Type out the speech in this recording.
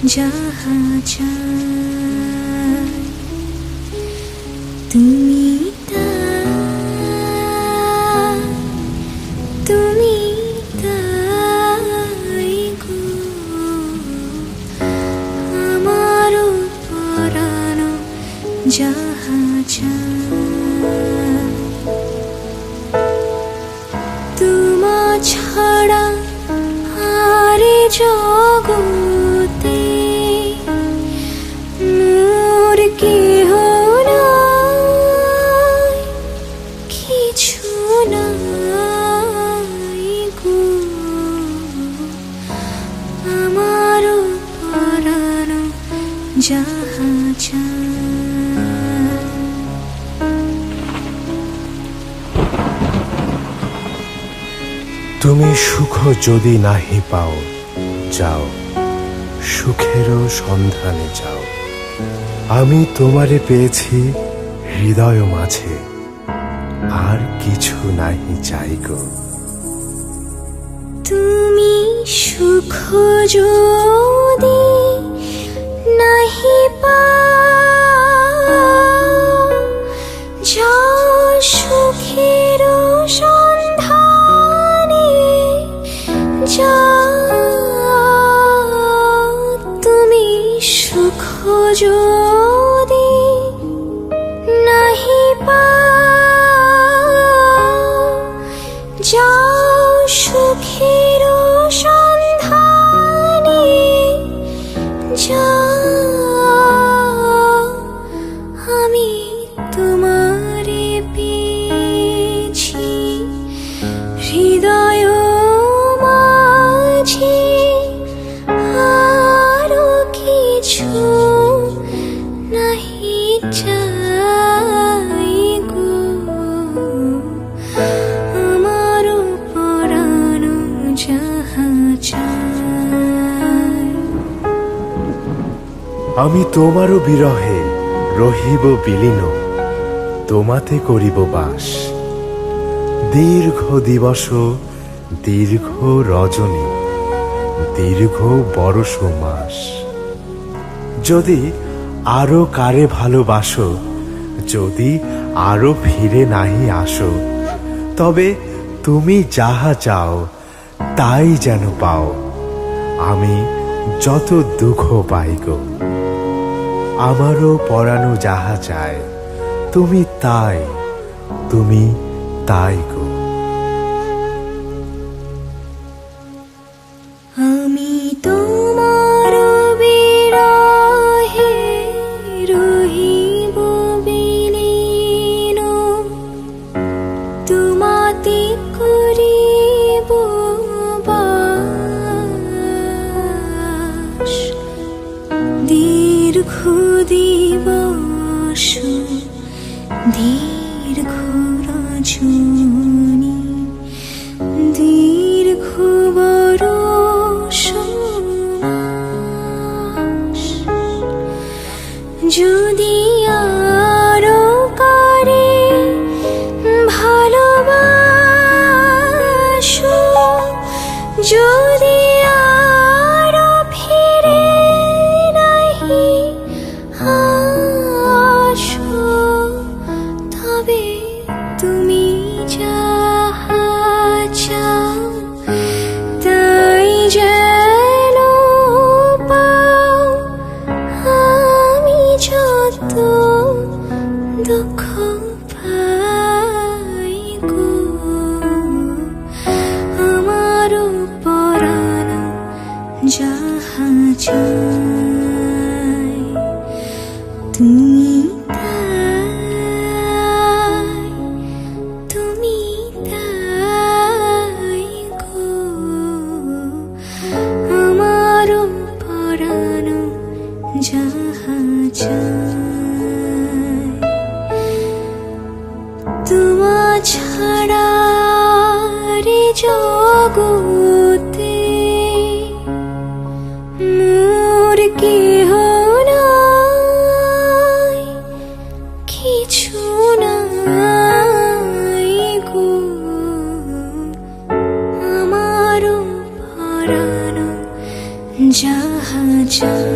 যাহা চাই তুমি তাই, তুমি তাই গো আমার পরাণ যাহা চাই তোমা ছাড়া আর জগতে মোর কেহ নাই, কিছু নাই গো আমার পরাণ যাহা চাই। তুমি সুখ যদি নাহি পাও, যাও সুখেরও সন্ধানে যাও। আমি তোমারে পেয়েছি হৃদয় মাঝে, আর কিছু নাহি চাই গো। তুমি সুখ যদি নাহি পাও, যাও সুখের সন্ধানে যাও। তুমি সুখ যদি নাহি পাও, যাও সুখের সন্ধানে যাও। আমি তোমারে পেয়েছি হৃদয় মাঝে, আরো কিছু নাহি চাই গো আমার পরাণ যাহা চাই। আমি তোমারও বিরহে রহিব বিলীন, তোমাতে করিব বাস। দীর্ঘ দিবস, দীর্ঘ রজনী, দীর্ঘ বরষ মাস। যদি আরো কারে ভালোবাসো, যদি আরো ফিরে নাহি আসো, তবে তুমি যাহা চাও তাই যেন পাও। আমি যত দুঃখ পাই গো, আমারও পরানো যাহা চায়, তুমি তাই, তুমি তাই গো। আমি তোমার বিরহে রহিব বিলীন, তোমাতে করিব বাস। দীর্ঘ দিবস, দীর্ঘ রজনী, দীর্ঘ বরষ মাস। যদি আরো কারে ভালোবাসো, যদি আরো ফিরে নাহি আসো, তবে তুমি যাহা চাও তাই যেন পাও। আমি যত দুঃখ পাই গো আমার পরাণ যাহা চাই, তুমি তাই, তুমি তাই গো আমার পরাণ যাহা চাই। তোমা ছাড়া রে জগতে মোর কেহ নাই, কিছু নাই গো আমার পরাণ যাহা চাই